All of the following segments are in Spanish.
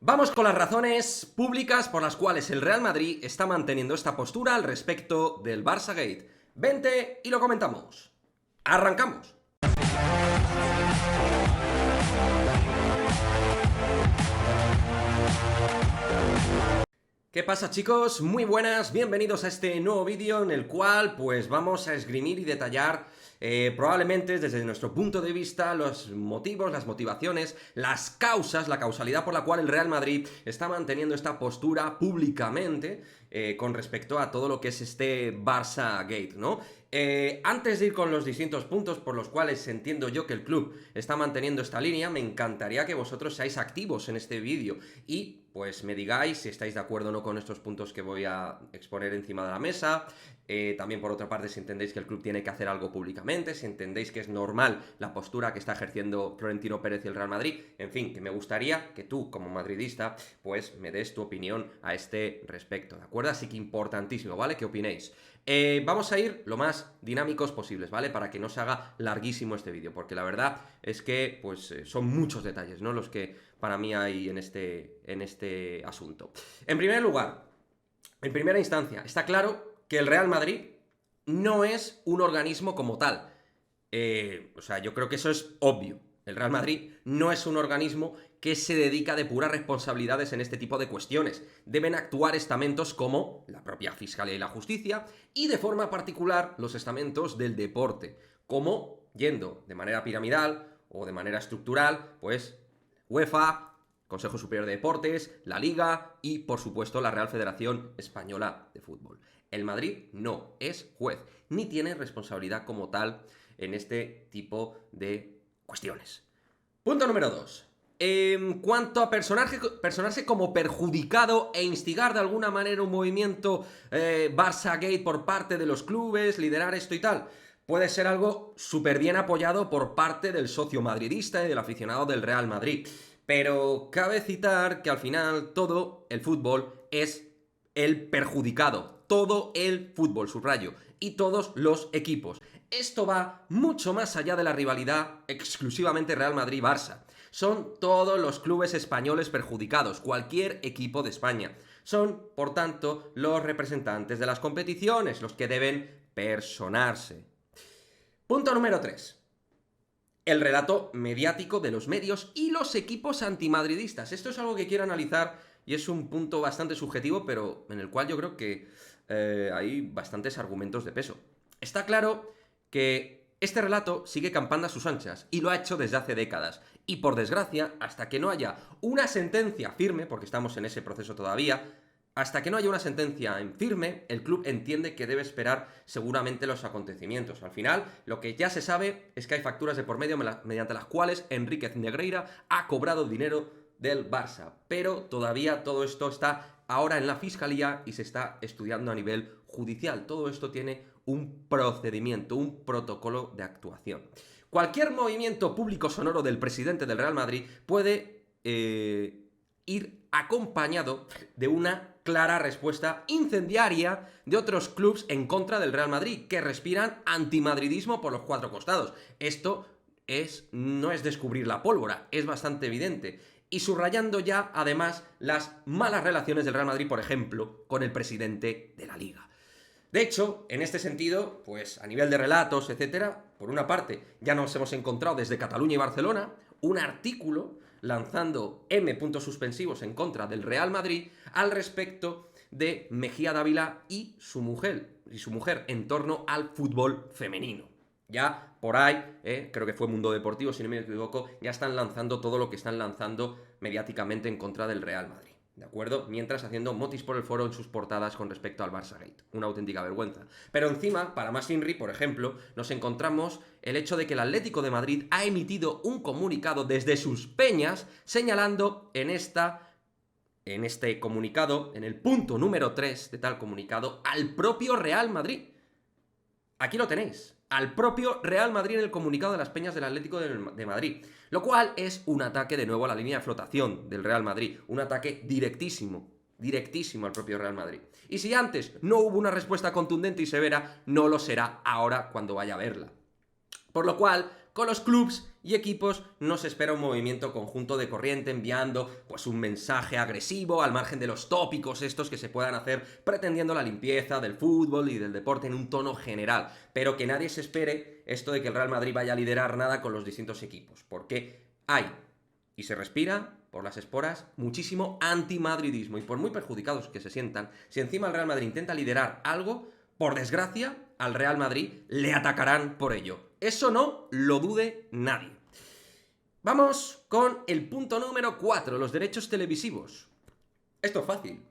Vamos con las razones públicas por las cuales el Real Madrid está manteniendo esta postura al respecto del Barça Gate. Vente y lo comentamos. ¡Arrancamos! ¿Qué pasa, chicos? Muy buenas, bienvenidos a este nuevo vídeo en el cual pues vamos a esgrimir y detallar probablemente desde nuestro punto de vista los motivos, las motivaciones, las causas, la causalidad por la cual el Real Madrid está manteniendo esta postura públicamente con respecto a todo lo que es este Barça Gate, ¿no? Antes de ir con los distintos puntos por los cuales entiendo yo que el club está manteniendo esta línea, me encantaría que vosotros seáis activos en este vídeo y pues me digáis si estáis de acuerdo o no con estos puntos que voy a exponer encima de la mesa. También por otra parte, si entendéis que el club tiene que hacer algo públicamente, si entendéis que es normal la postura que está ejerciendo Florentino Pérez y el Real Madrid, en fin, que me gustaría que tú, como madridista, pues me des tu opinión a este respecto, ¿de acuerdo? Así que importantísimo, ¿vale? ¿Qué opinéis? Vamos a ir lo más dinámicos posibles, ¿vale? Para que no se haga larguísimo este vídeo, porque la verdad es que pues son muchos detalles, ¿no? Los que para mí hay en este asunto. En primer lugar, en primera instancia, está claro que el Real Madrid no es un organismo como tal. O sea, yo creo que eso es obvio. El Real Madrid no es un organismo que se dedica de puras responsabilidades en este tipo de cuestiones. Deben actuar estamentos como la propia Fiscalía y la Justicia y de forma particular los estamentos del deporte, como yendo de manera piramidal o de manera estructural, pues UEFA, Consejo Superior de Deportes, la Liga y, por supuesto, la Real Federación Española de Fútbol. El Madrid no es juez, ni tiene responsabilidad como tal en este tipo de cuestiones. Punto número 2. En cuanto a personarse como perjudicado e instigar de alguna manera un movimiento Barça Gate por parte de los clubes, liderar esto y tal, puede ser algo súper bien apoyado por parte del socio madridista y del aficionado del Real Madrid. Pero cabe citar que al final todo el fútbol es el perjudicado. Todo el fútbol, subrayo. Y todos los equipos. Esto va mucho más allá de la rivalidad exclusivamente Real Madrid-Barça. Son todos los clubes españoles perjudicados, cualquier equipo de España. Son, por tanto, los representantes de las competiciones los que deben personarse. Punto número 3. El relato mediático de los medios y los equipos antimadridistas. Esto es algo que quiero analizar y es un punto bastante subjetivo, pero en el cual yo creo que hay bastantes argumentos de peso. Está claro que este relato sigue campando a sus anchas y lo ha hecho desde hace décadas. Y por desgracia, hasta que no haya una sentencia firme, porque estamos en ese proceso todavía, hasta que no haya una sentencia en firme, el club entiende que debe esperar seguramente los acontecimientos. Al final, lo que ya se sabe es que hay facturas de por medio mediante las cuales Enríquez Negreira ha cobrado dinero del Barça. Pero todavía todo esto está ahora en la Fiscalía y se está estudiando a nivel judicial. Todo esto tiene un procedimiento, un protocolo de actuación. Cualquier movimiento público sonoro del presidente del Real Madrid puede ir acompañado de una clara respuesta incendiaria de otros clubes en contra del Real Madrid, que respiran antimadridismo por los cuatro costados. Esto no es descubrir la pólvora, es bastante evidente. Y subrayando ya, además, las malas relaciones del Real Madrid, por ejemplo, con el presidente de la Liga. De hecho, en este sentido, pues a nivel de relatos, etcétera, por una parte, ya nos hemos encontrado desde Cataluña y Barcelona un artículo lanzando M puntos suspensivos en contra del Real Madrid al respecto de Mejía Dávila y su mujer en torno al fútbol femenino. Ya por ahí, creo que fue Mundo Deportivo, si no me equivoco, ya están lanzando todo lo que están lanzando mediáticamente en contra del Real Madrid. ¿De acuerdo? Mientras haciendo motis por el foro en sus portadas con respecto al Barça Gate. Una auténtica vergüenza. Pero encima, para más Inri, por ejemplo, nos encontramos el hecho de que el Atlético de Madrid ha emitido un comunicado desde sus peñas señalando en este comunicado, en el punto número 3 de tal comunicado, al propio Real Madrid. Aquí lo tenéis. Al propio Real Madrid en el comunicado de las peñas del Atlético de Madrid. Lo cual es un ataque de nuevo a la línea de flotación del Real Madrid. Un ataque directísimo al propio Real Madrid. Y si antes no hubo una respuesta contundente y severa, no lo será ahora cuando vaya a verla. Por lo cual, Con los clubs y equipos no se espera un movimiento conjunto de corriente enviando pues un mensaje agresivo al margen de los tópicos estos que se puedan hacer pretendiendo la limpieza del fútbol y del deporte en un tono general, pero que nadie se espere esto de que el Real Madrid vaya a liderar nada con los distintos equipos, porque hay y se respira por las esporas muchísimo antimadridismo, y por muy perjudicados que se sientan, si encima el Real Madrid intenta liderar algo, por desgracia, al Real Madrid le atacarán por ello. Eso no lo dude nadie. Vamos con el punto número 4, los derechos televisivos. Esto es fácil.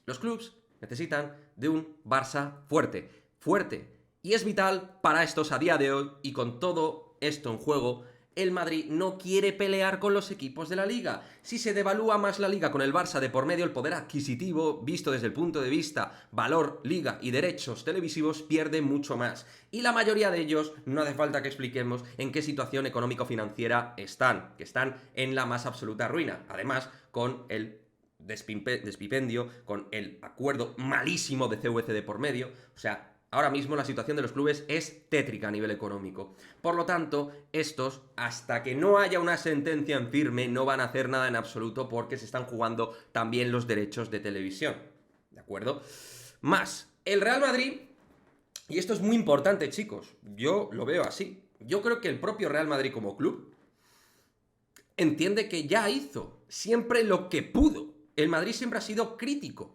Los clubs necesitan de un Barça fuerte. Fuerte. Y es vital para estos a día de hoy, y con todo esto en juego, el Madrid no quiere pelear con los equipos de la Liga. Si se devalúa más la Liga con el Barça de por medio, el poder adquisitivo, visto desde el punto de vista valor, Liga y derechos televisivos, pierde mucho más. Y la mayoría de ellos, no hace falta que expliquemos en qué situación económico-financiera están, que están en la más absoluta ruina. Además, con el despipendio, con el acuerdo malísimo de CVC de por medio, o sea, ahora mismo la situación de los clubes es tétrica a nivel económico. Por lo tanto, estos, hasta que no haya una sentencia en firme, no van a hacer nada en absoluto porque se están jugando también los derechos de televisión. ¿De acuerdo? Más, el Real Madrid, y esto es muy importante, chicos, yo lo veo así. Yo creo que el propio Real Madrid como club entiende que ya hizo siempre lo que pudo. El Madrid siempre ha sido crítico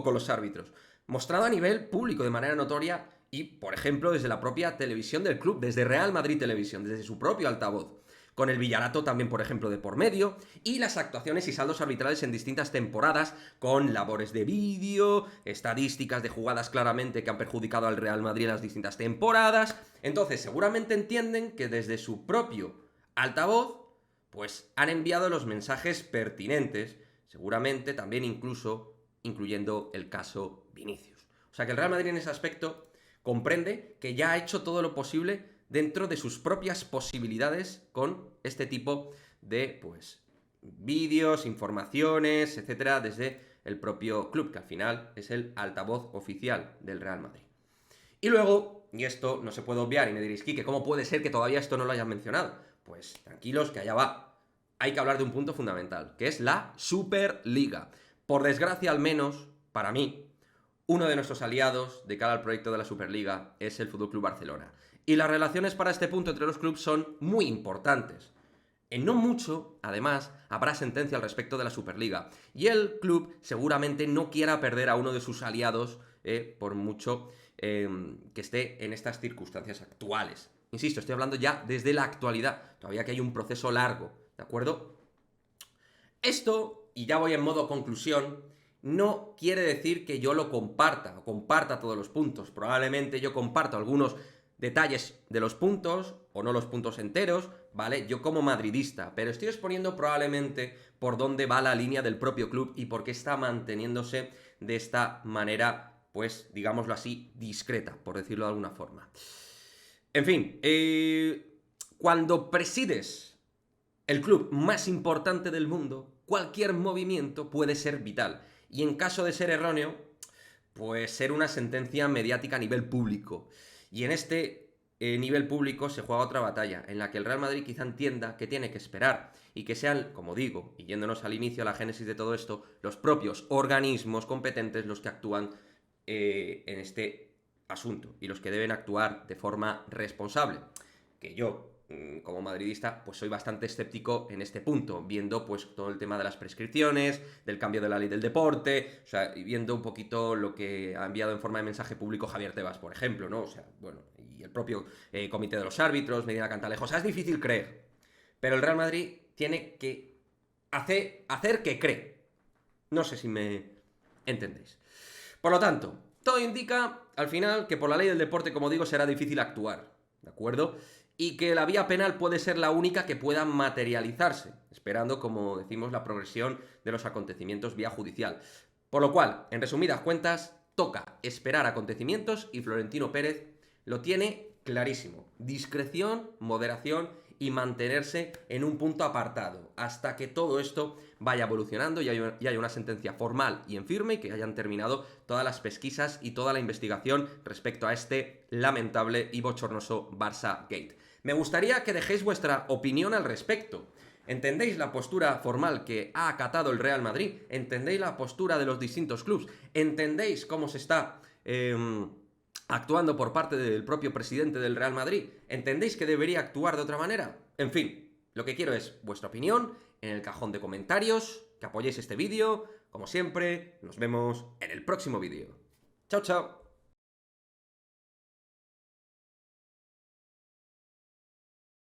con los árbitros, mostrado a nivel público de manera notoria y, por ejemplo, desde la propia televisión del club, desde Real Madrid Televisión, desde su propio altavoz, con el Villarato también, por ejemplo, de por medio, y las actuaciones y saldos arbitrales en distintas temporadas, con labores de vídeo, estadísticas de jugadas claramente que han perjudicado al Real Madrid en las distintas temporadas. Entonces, seguramente entienden que desde su propio altavoz, pues han enviado los mensajes pertinentes, seguramente también incluyendo el caso Vinicius. O sea que el Real Madrid en ese aspecto comprende que ya ha hecho todo lo posible dentro de sus propias posibilidades con este tipo de, pues, vídeos, informaciones, etcétera, desde el propio club, que al final es el altavoz oficial del Real Madrid. Y luego, y esto no se puede obviar, y me diréis, Quique, ¿cómo puede ser que todavía esto no lo hayan mencionado? Pues tranquilos, que allá va. Hay que hablar de un punto fundamental, que es la Superliga. Por desgracia, al menos, para mí, uno de nuestros aliados de cara al proyecto de la Superliga es el FC Barcelona. Y las relaciones para este punto entre los clubes son muy importantes. En no mucho, además, habrá sentencia al respecto de la Superliga. Y el club seguramente no quiera perder a uno de sus aliados, por mucho que esté en estas circunstancias actuales. Insisto, estoy hablando ya desde la actualidad. Todavía que hay un proceso largo, ¿de acuerdo? Esto, y ya voy en modo conclusión, no quiere decir que yo lo comparta, o comparta todos los puntos. Probablemente yo comparto algunos detalles de los puntos, o no los puntos enteros, ¿vale? Yo como madridista, pero estoy exponiendo probablemente por dónde va la línea del propio club y por qué está manteniéndose de esta manera, pues, digámoslo así, discreta, por decirlo de alguna forma. En fin, cuando presides el club más importante del mundo, cualquier movimiento puede ser vital. Y en caso de ser erróneo, pues ser una sentencia mediática a nivel público. Y en este nivel público se juega otra batalla, en la que el Real Madrid quizá entienda que tiene que esperar y que sean, como digo, y yéndonos al inicio, a la génesis de todo esto, los propios organismos competentes los que actúan en este asunto y los que deben actuar de forma responsable. Que yo, como madridista, pues soy bastante escéptico en este punto, viendo pues todo el tema de las prescripciones, del cambio de la ley del deporte, o sea, y viendo un poquito lo que ha enviado en forma de mensaje público Javier Tebas, por ejemplo, ¿no? O sea, bueno, y el propio comité de los árbitros, Medina Cantalejo, o sea, es difícil creer, pero el Real Madrid tiene que hacer que cree. No sé si me entendéis. Por lo tanto, todo indica, al final, que por la ley del deporte, como digo, será difícil actuar, ¿de acuerdo? Y que la vía penal puede ser la única que pueda materializarse, esperando, como decimos, la progresión de los acontecimientos vía judicial. Por lo cual, en resumidas cuentas, toca esperar acontecimientos y Florentino Pérez lo tiene clarísimo. Discreción, moderación y mantenerse en un punto apartado hasta que todo esto vaya evolucionando y haya una sentencia formal y en firme y que hayan terminado todas las pesquisas y toda la investigación respecto a este lamentable y bochornoso Barça Gate. Me gustaría que dejéis vuestra opinión al respecto. ¿Entendéis la postura formal que ha acatado el Real Madrid? ¿Entendéis la postura de los distintos clubes? ¿Entendéis cómo se está actuando por parte del propio presidente del Real Madrid? ¿Entendéis que debería actuar de otra manera? En fin, lo que quiero es vuestra opinión en el cajón de comentarios, que apoyéis este vídeo. Como siempre, nos vemos en el próximo vídeo. Chao, chao.